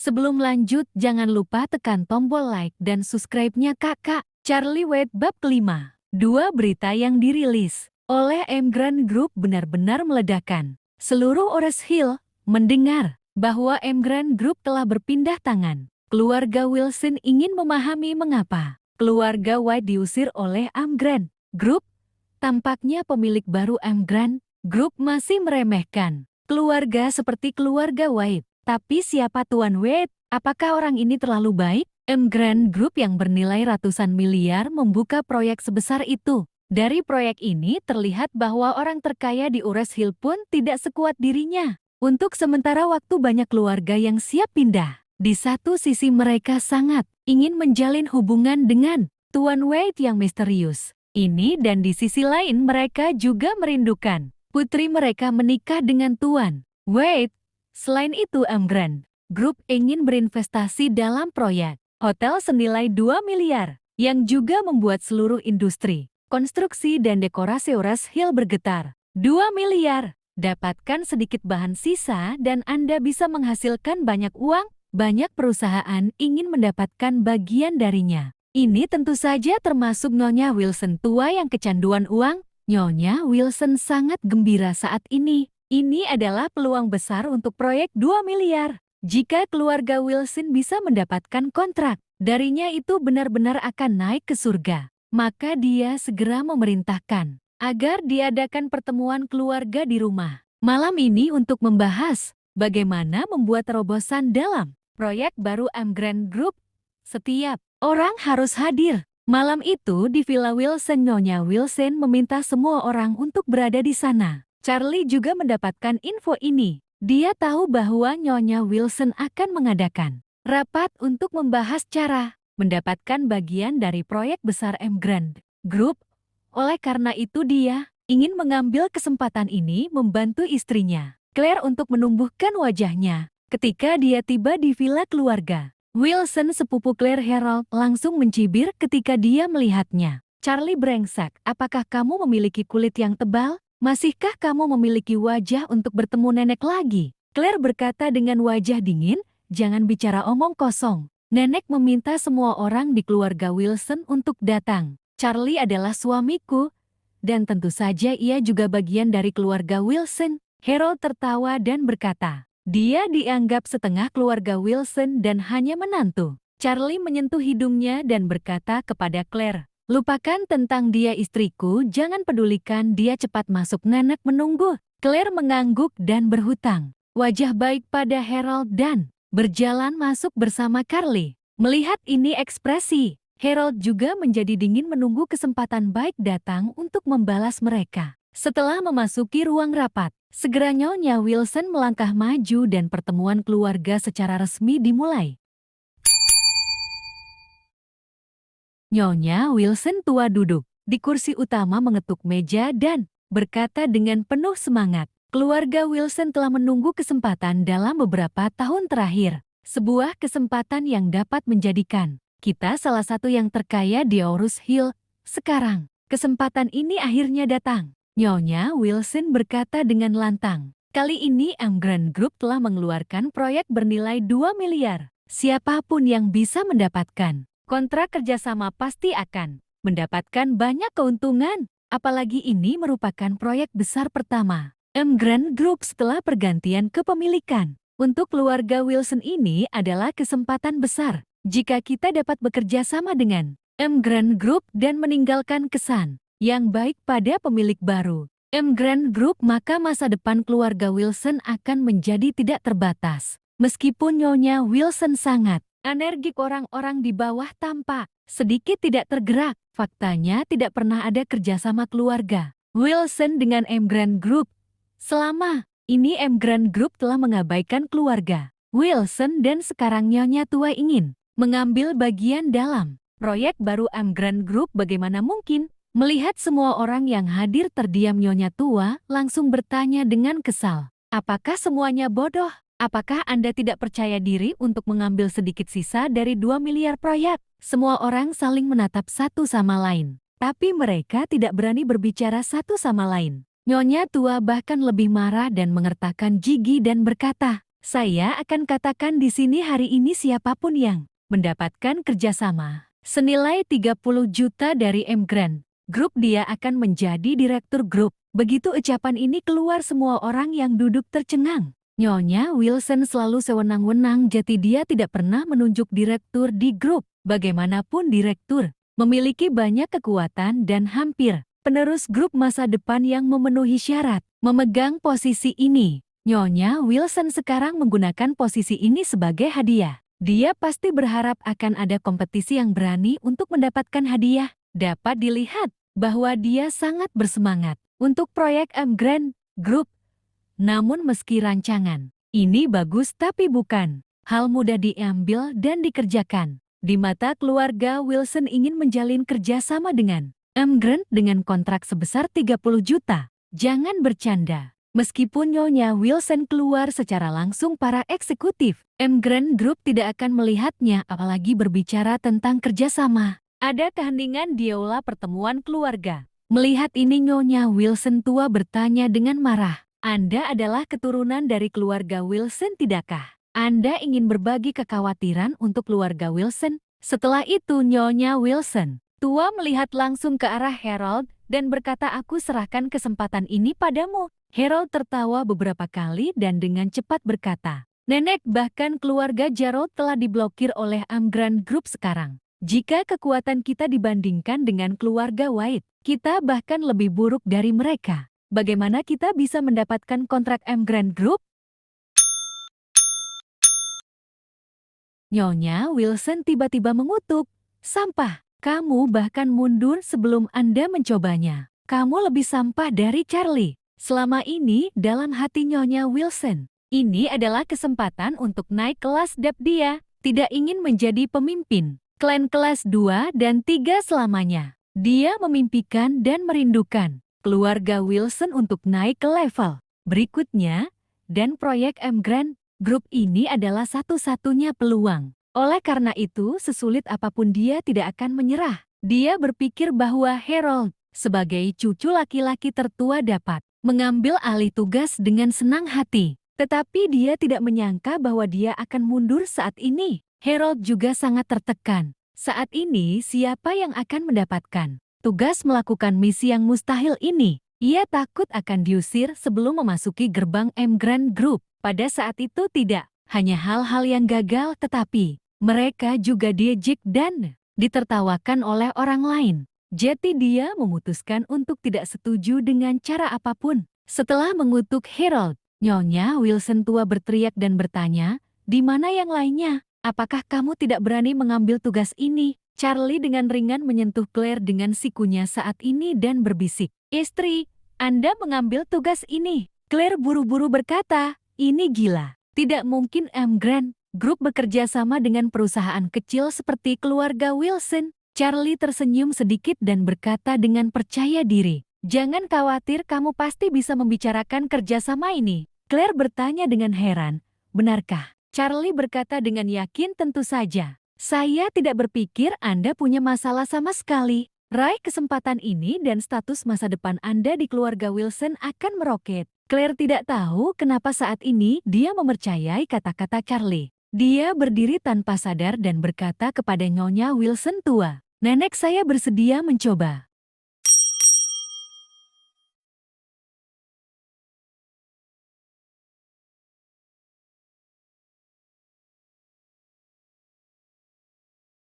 Sebelum lanjut, jangan lupa tekan tombol like dan subscribe-nya kakak. Charlie White bab kelima. Dua berita yang dirilis oleh Emgrand Group benar-benar meledakkan. Seluruh Ores Hill mendengar bahwa Emgrand Group telah berpindah tangan. Keluarga Wilson ingin memahami mengapa keluarga White diusir oleh Emgrand Group. Tampaknya pemilik baru Emgrand Group masih meremehkan keluarga seperti keluarga White. Tapi siapa Tuan White? Apakah orang ini terlalu baik? Emgrand Group yang bernilai ratusan miliar membuka proyek sebesar itu. Dari proyek ini terlihat bahwa orang terkaya di Ores Hill pun tidak sekuat dirinya. Untuk sementara waktu banyak keluarga yang siap pindah. Di satu sisi mereka sangat ingin menjalin hubungan dengan Tuan White yang misterius ini, dan di sisi lain mereka juga merindukan putri mereka menikah dengan Tuan White. Selain itu, Emgrand Group ingin berinvestasi dalam proyek hotel senilai 2 miliar yang juga membuat seluruh industri konstruksi dan dekorasi Ores Hill bergetar. 2 miliar, dapatkan sedikit bahan sisa dan Anda bisa menghasilkan banyak uang. Banyak perusahaan ingin mendapatkan bagian darinya. Ini tentu saja termasuk Nyonya Wilson tua yang kecanduan uang. Nyonya Wilson sangat gembira saat ini. Ini adalah peluang besar untuk proyek 2 miliar. Jika keluarga Wilson bisa mendapatkan kontrak darinya, itu benar-benar akan naik ke surga. Maka dia segera memerintahkan agar diadakan pertemuan keluarga di rumah malam ini untuk membahas bagaimana membuat terobosan dalam proyek baru Emgrand Group. Setiap orang harus hadir. Malam itu di Villa Wilson, Nyonya Wilson meminta semua orang untuk berada di sana. Charlie juga mendapatkan info ini. Dia tahu bahwa Nyonya Wilson akan mengadakan rapat untuk membahas cara mendapatkan bagian dari proyek besar Emgrand Group. Oleh karena itu dia ingin mengambil kesempatan ini membantu istrinya, Claire, untuk menumbuhkan wajahnya. Ketika dia tiba di villa keluarga Wilson, sepupu Claire, Harold, langsung mencibir ketika dia melihatnya. Charlie brengsek, apakah kamu memiliki kulit yang tebal? Masihkah kamu memiliki wajah untuk bertemu nenek lagi? Claire berkata dengan wajah dingin, jangan bicara omong kosong. Nenek meminta semua orang di keluarga Wilson untuk datang. Charlie adalah suamiku, dan tentu saja ia juga bagian dari keluarga Wilson. Harold tertawa dan berkata, dia dianggap setengah keluarga Wilson dan hanya menantu. Charlie menyentuh hidungnya dan berkata kepada Claire, lupakan tentang dia, istriku, jangan pedulikan dia, cepat masuk, nenek menunggu. Claire mengangguk dan berhutang wajah baik pada Harold dan berjalan masuk bersama Carly. Melihat ini ekspresi Harold juga menjadi dingin, menunggu kesempatan baik datang untuk membalas mereka. Setelah memasuki ruang rapat, segera Nyonya Wilson melangkah maju dan pertemuan keluarga secara resmi dimulai. Nyonya Wilson tua duduk di kursi utama mengetuk meja dan berkata dengan penuh semangat, keluarga Wilson telah menunggu kesempatan dalam beberapa tahun terakhir. Sebuah kesempatan yang dapat menjadikan kita salah satu yang terkaya di Ores Hill. Sekarang, kesempatan ini akhirnya datang. Nyonya Wilson berkata dengan lantang. Kali ini Emgrand Group telah mengeluarkan proyek bernilai 2 miliar. Siapapun yang bisa mendapatkan kontrak kerjasama pasti akan mendapatkan banyak keuntungan. Apalagi ini merupakan proyek besar pertama Emgrand Group setelah pergantian kepemilikan. Untuk keluarga Wilson ini adalah kesempatan besar. Jika kita dapat bekerja sama dengan Emgrand Group dan meninggalkan kesan yang baik pada pemilik baru Emgrand Group, maka masa depan keluarga Wilson akan menjadi tidak terbatas. Meskipun Nyonya Wilson sangat energik, orang-orang di bawah tampak sedikit tidak tergerak. Faktanya tidak pernah ada kerjasama keluarga Wilson dengan Emgrand Group. Selama ini Emgrand Group telah mengabaikan keluarga Wilson dan sekarang Nyonya tua ingin mengambil bagian dalam proyek baru Emgrand Group. Bagaimana mungkin? Melihat semua orang yang hadir terdiam, Nyonya tua langsung bertanya dengan kesal. Apakah semuanya bodoh? Apakah Anda tidak percaya diri untuk mengambil sedikit sisa dari 2 miliar proyek? Semua orang saling menatap satu sama lain. Tapi mereka tidak berani berbicara satu sama lain. Nyonya tua bahkan lebih marah dan mengertakkan gigi dan berkata, Saya akan katakan di sini hari ini siapapun yang mendapatkan kerjasama senilai 30 juta dari Emgrand Group, dia akan menjadi direktur grup. Begitu ucapan ini keluar, semua orang yang duduk tercengang. Nyonya Wilson selalu sewenang-wenang, jadi dia tidak pernah menunjuk direktur di grup. Bagaimanapun direktur memiliki banyak kekuatan dan hampir penerus grup masa depan yang memenuhi syarat memegang posisi ini. Nyonya Wilson sekarang menggunakan posisi ini sebagai hadiah. Dia pasti berharap akan ada kompetisi yang berani untuk mendapatkan hadiah. Dapat dilihat bahwa dia sangat bersemangat untuk proyek Emgrand Group. Namun meski rancangan ini bagus tapi bukan hal mudah diambil dan dikerjakan. Di mata keluarga Wilson ingin menjalin kerjasama dengan Emgrand dengan kontrak sebesar 30 juta. Jangan bercanda. Meskipun Nyonya Wilson keluar secara langsung, para eksekutif Emgrand Group tidak akan melihatnya, apalagi berbicara tentang kerjasama. Ada keheningan di aula pertemuan keluarga. Melihat ini, Nyonya Wilson tua bertanya dengan marah. Anda adalah keturunan dari keluarga Wilson, tidakkah? Anda ingin berbagi kekhawatiran untuk keluarga Wilson? Setelah itu Nyonya Wilson tua melihat langsung ke arah Harold dan berkata, aku serahkan kesempatan ini padamu. Harold tertawa beberapa kali dan dengan cepat berkata, nenek, bahkan keluarga Gerald telah diblokir oleh Emgrand Group sekarang. Jika kekuatan kita dibandingkan dengan keluarga White, kita bahkan lebih buruk dari mereka. Bagaimana kita bisa mendapatkan kontrak Emgrand Group? Nyonya Wilson tiba-tiba mengutuk. Sampah, kamu bahkan mundur sebelum Anda mencobanya. Kamu lebih sampah dari Charlie. Selama ini dalam hati Nyonya Wilson, ini adalah kesempatan untuk naik kelas dep. Dia tidak ingin menjadi pemimpin klan kelas 2 dan 3 selamanya. Dia memimpikan dan merindukan keluarga Wilson untuk naik ke level berikutnya, dan proyek Emgrand Group ini adalah satu-satunya peluang. Oleh karena itu, sesulit apapun dia tidak akan menyerah. Dia berpikir bahwa Harold, sebagai cucu laki-laki tertua, dapat mengambil alih tugas dengan senang hati. Tetapi dia tidak menyangka bahwa dia akan mundur saat ini. Harold juga sangat tertekan. Saat ini siapa yang akan mendapatkan tugas melakukan misi yang mustahil ini? Ia takut akan diusir sebelum memasuki gerbang Emgrand Group. Pada saat itu tidak hanya hal-hal yang gagal, tetapi mereka juga diejek dan ditertawakan oleh orang lain. Jadi dia memutuskan untuk tidak setuju dengan cara apapun. Setelah mengutuk Harold, Nyonya Wilson tua berteriak dan bertanya, di mana yang lainnya? Apakah kamu tidak berani mengambil tugas ini? Charlie dengan ringan menyentuh Claire dengan sikunya saat ini dan berbisik, istri, Anda mengambil tugas ini. Claire buru-buru berkata, ini gila. Tidak mungkin Emgrand Group bekerja sama dengan perusahaan kecil seperti keluarga Wilson. Charlie tersenyum sedikit dan berkata dengan percaya diri, jangan khawatir, kamu pasti bisa membicarakan kerjasama ini. Claire bertanya dengan heran, benarkah? Charlie berkata dengan yakin, tentu saja. Saya tidak berpikir Anda punya masalah sama sekali. Raih kesempatan ini dan status masa depan Anda di keluarga Wilson akan meroket. Claire tidak tahu kenapa saat ini dia mempercayai kata-kata Charlie. Dia berdiri tanpa sadar dan berkata kepada Nyonya Wilson tua, nenek, saya bersedia mencoba.